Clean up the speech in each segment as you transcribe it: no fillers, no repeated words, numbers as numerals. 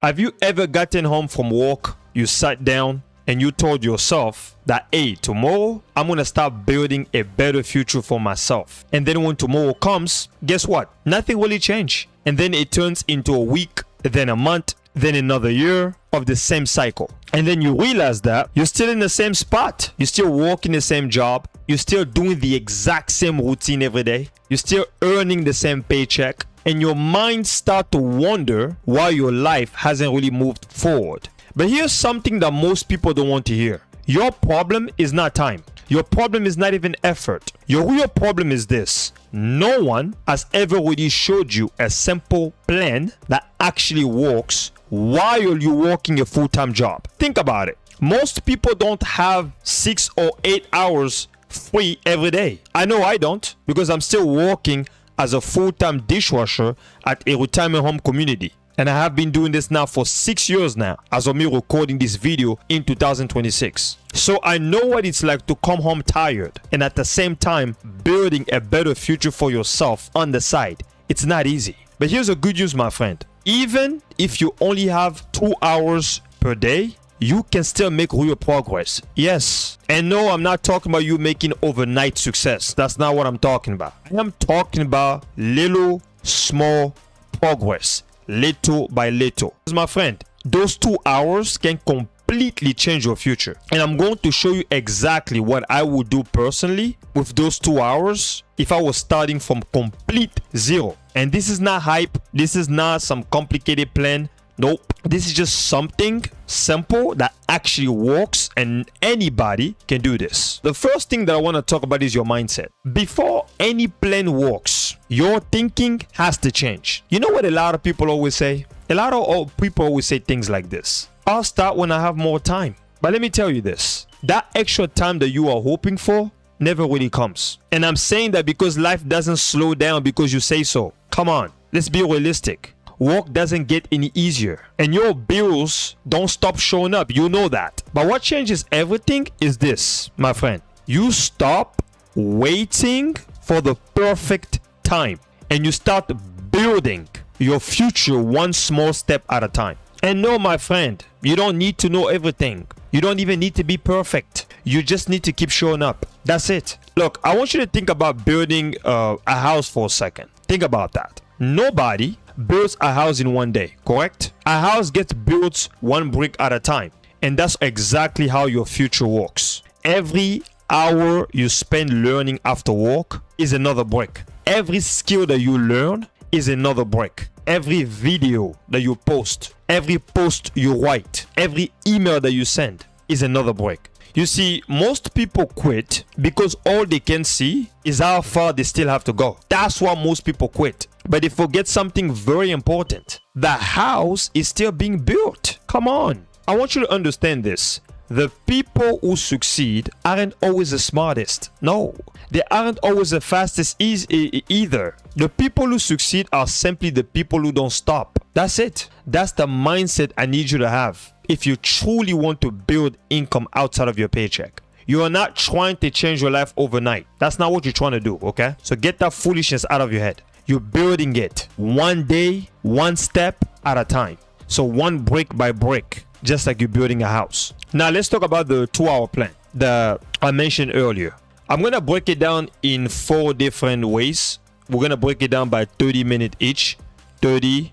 Have you ever gotten home from work, you sat down, and you told yourself that, hey, tomorrow I'm gonna start building a better future for myself. And then when tomorrow comes, guess what? Nothing really changed. And then it turns into a week, then a month, then another year of the same cycle. And then you realize that you're still in the same spot. You're still working the same job. You're still doing the exact same routine every day. You're still earning the same paycheck. And your mind starts to wonder why your life hasn't really moved forward. But here's something that most people don't want to hear. Your problem is not time. Your problem is not even effort. Your real problem is this. No one has ever really showed you a simple plan that actually works while you're working a full-time job. Think about it. Most people don't have 6 or 8 hours free every day. I know I don't, because I'm still working as a full-time dishwasher at a retirement home community. And I have been doing this now for 6 years now, as of me recording this video in 2026. So I know what it's like to come home tired and at the same time building a better future for yourself on the side. It's not easy. But here's the good news, my friend. Even if you only have 2 hours per day, you can still make real progress. Yes. And no, I'm not talking about you making overnight success. That's not what I'm talking about. I am talking about little, small progress. Little by little. My friend, those 2 hours can completely change your future. And I'm going to show you exactly what I would do personally with those 2 hours if I was starting from complete zero. And this is not hype. This is not some complicated plan. Nope. This is just something simple that actually works, and anybody can do this. The first thing that I want to talk about is your mindset. Before any plan works, your thinking has to change. You know what a lot of people always say? A lot of people always say things like this. I'll start when I have more time. But let me tell you this. That extra time that you are hoping for never really comes. And I'm saying that because life doesn't slow down because you say so. Come on, let's be realistic. Work doesn't get any easier, and your bills don't stop showing up. You know that. But what changes everything is this, my friend. You stop waiting for the perfect time, and you start building your future one small step at a time. And no, my friend, you don't need to know everything. You don't even need to be perfect. You just need to keep showing up. That's it. Look, I want you to think about building a house for a second. Think about that. Nobody builds a house in one day, correct? A house gets built one brick at a time. And that's exactly how your future works. Every hour you spend learning after work is another brick. Every skill that you learn is another brick. Every video that you post, every post you write, every email that you send is another brick. You see, most people quit because all they can see is how far they still have to go. That's why most people quit. But they forget something very important. The house is still being built. Come on. I want you to understand this. The people who succeed aren't always the smartest. No, they aren't always the fastest either. The people who succeed are simply the people who don't stop. That's it. That's the mindset I need you to have if you truly want to build income outside of your paycheck. You are not trying to change your life overnight. That's not what you're trying to do, okay? So get that foolishness out of your head. You're building it one day, one step at a time. So one brick by brick, just like you're building a house. Now let's talk about the 2-hour plan that I mentioned earlier. I'm going to break it down in 4 different ways. We're going to break it down by 30 minutes each. 30,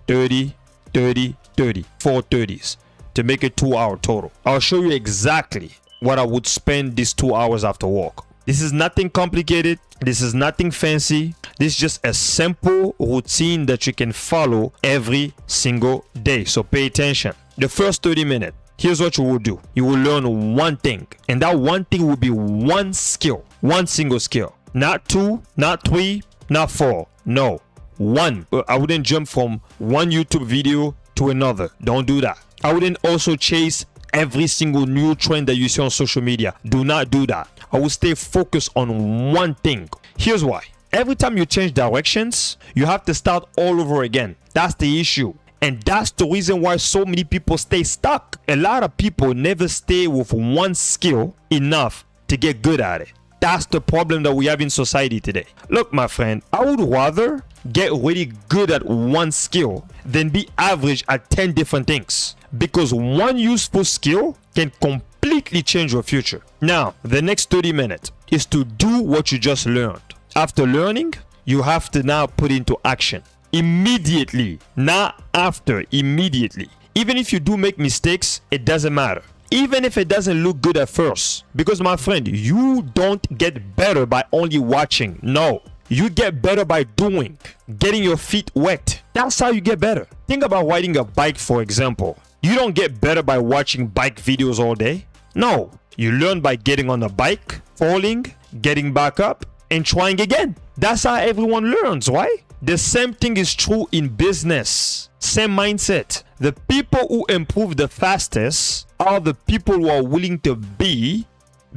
30, 30, 30. 4 30s to make it 2-hour total. I'll show you exactly what I would spend these 2 hours after work. This is nothing complicated. This is nothing fancy. This is just a simple routine that you can follow every single day. So pay attention. The first 30 minutes, here's what you will do. You will learn one thing. And that one thing will be one skill. One single skill. Not 2, not 3, not 4. No. 1. I wouldn't jump from one YouTube video to another. Don't do that. I wouldn't also chase every single new trend that you see on social media. Do not do that. I will stay focused on one thing. Here's why. Every time you change directions, you have to start all over again. That's the issue. And that's the reason why so many people stay stuck. A lot of people never stay with one skill enough to get good at it. That's the problem that we have in society today. Look, my friend, I would rather get really good at one skill than be average at 10 different things. Because one useful skill can completely change your future. Now, the next 30 minutes is to do what you just learned. After learning, you have to now put into action. Immediately, not after, immediately. Even if you do make mistakes, it doesn't matter. Even if it doesn't look good at first. Because my friend, you don't get better by only watching. No. You get better by doing. Getting your feet wet. That's how you get better. Think about riding a bike, for example. You don't get better by watching bike videos all day. No. You learn by getting on a bike, falling, getting back up, and trying again. That's how everyone learns, right? The same thing is true in business. Same mindset. The people who improve the fastest are the people who are willing to be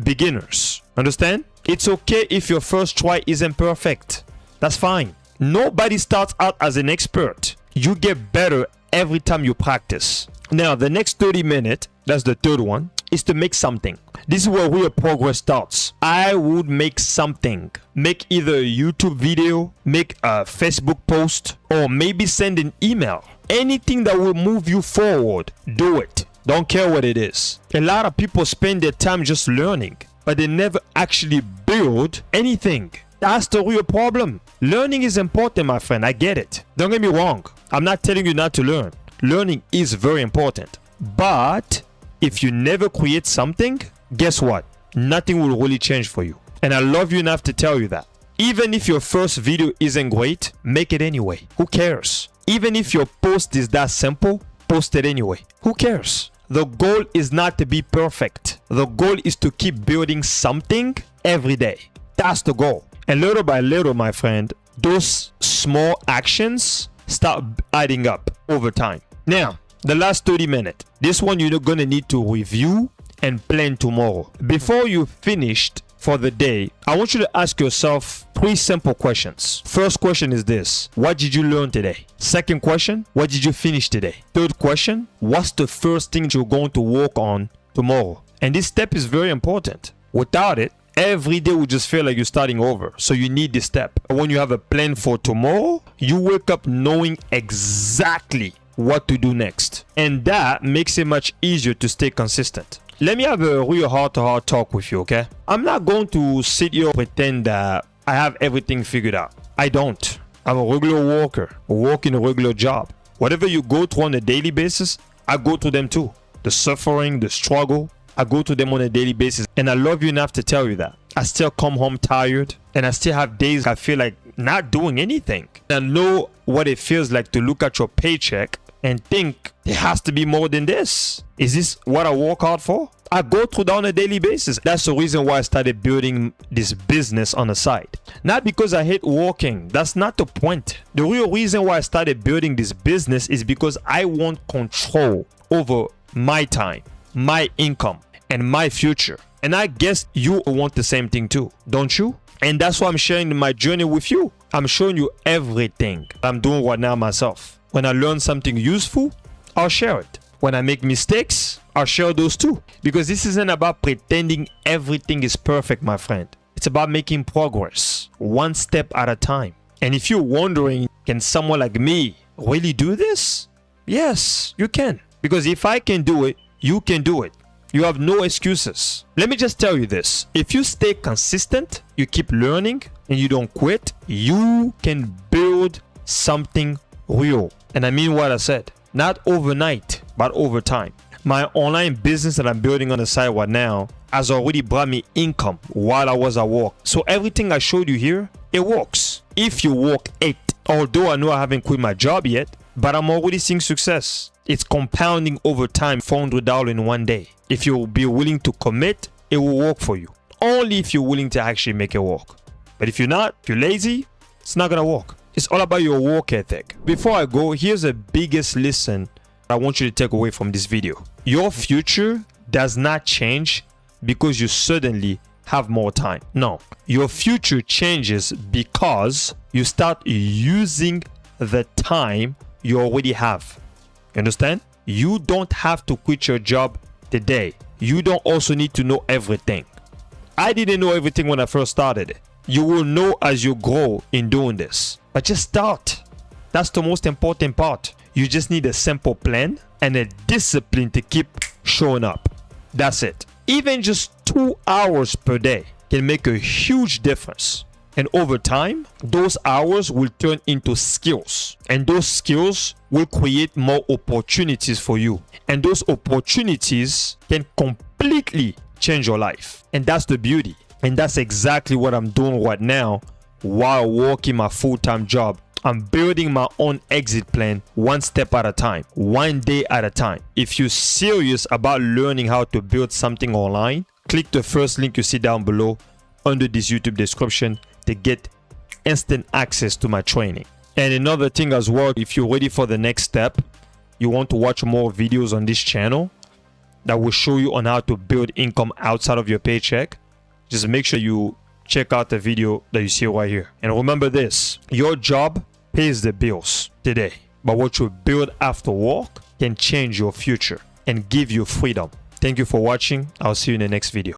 beginners. Understand? It's okay if your first try isn't perfect. That's fine. Nobody starts out as an expert. You get better every time you practice. Now, the next 30 minutes, that's the third one, is to make something. This is where real progress starts. I would make something. Make either a YouTube video, make a Facebook post, or maybe send an email. Anything that will move you forward, do it. Don't care what it is. A lot of people spend their time just learning, but they never actually build anything. That's the real problem. Learning is important, my friend. I get it. Don't get me wrong. I'm not telling you not to learn. Learning is very important. But if you never create something, guess what? Nothing will really change for you. And I love you enough to tell you that. Even if your first video isn't great, make it anyway. Who cares? Even if your post is that simple, post it anyway. Who cares? The goal is not to be perfect. The goal is to keep building something every day. That's the goal. And little by little, my friend, those small actions start adding up over time. Now, the last 30 minutes. This one you're going to need to review and plan tomorrow. Before you finished for the day, I want you to ask yourself 3 simple questions. First question is this: what did you learn today? Second question: what did you finish today? Third question: what's the first thing you're going to work on tomorrow? And this step is very important. Without it, every day will just feel like you're starting over. So you need this step. When you have a plan for tomorrow, you wake up knowing exactly what to do next. And that makes it much easier to stay consistent. Let me have a real heart-to-heart talk with you, okay? I'm not going to sit here and pretend that I have everything figured out. I don't. I'm a regular worker, working a regular job. Whatever you go through on a daily basis, I go through them too. The suffering, the struggle, I go through them on a daily basis. And I love you enough to tell you that. I still come home tired, and I still have days I feel like not doing anything. I know what it feels like to look at your paycheck and think there has to be more than this. Is this what I work hard for? I go through that on a daily basis. That's the reason why I started building this business on the side. Not because I hate working. That's not the point. The real reason why I started building this business is because I want control over my time, my income, and my future. And I guess you want the same thing too, don't you? And that's why I'm sharing my journey with you. I'm showing you everything I'm doing right now myself. When I learn something useful, I'll share it. When I make mistakes, I'll share those too. Because this isn't about pretending everything is perfect, my friend. It's about making progress, one step at a time. And if you're wondering, can someone like me really do this? Yes, you can. Because if I can do it, you can do it. You have no excuses. Let me just tell you this. If you stay consistent, you keep learning, and you don't quit, you can build something real. And I mean what I said. Not overnight, but over time. My online business that I'm building on the side right now has already brought me income while I was at work. So everything I showed you here, it works. If you work it, although I know I haven't quit my job yet, but I'm already seeing success. It's compounding over time, $400 in one day. If you'll be willing to commit, it will work for you. Only if you're willing to actually make it work. But if you're not, if you're lazy, it's not gonna work. It's all about your work ethic. Before I go, here's the biggest lesson I want you to take away from this video. Your future does not change because you suddenly have more time. No, your future changes because you start using the time you already have. You understand? You don't have to quit your job today. You don't also need to know everything. I didn't know everything when I first started it. You will know as you grow in doing this. But just start. That's the most important part. You just need a simple plan and a discipline to keep showing up. That's it. Even just 2 hours per day can make a huge difference. And over time, those hours will turn into skills. And those skills will create more opportunities for you. And those opportunities can completely change your life. And that's the beauty. And that's exactly what I'm doing right now while working my full-time job. I'm building my own exit plan one step at a time, one day at a time. If you're serious about learning how to build something online, click the first link you see down below under this YouTube description to get instant access to my training. And another thing as well, if you're ready for the next step, you want to watch more videos on this channel that will show you on how to build income outside of your paycheck, just make sure you check out the video that you see right here. And remember this, your job pays the bills today, but what you build after work can change your future and give you freedom. Thank you for watching. I'll see you in the next video.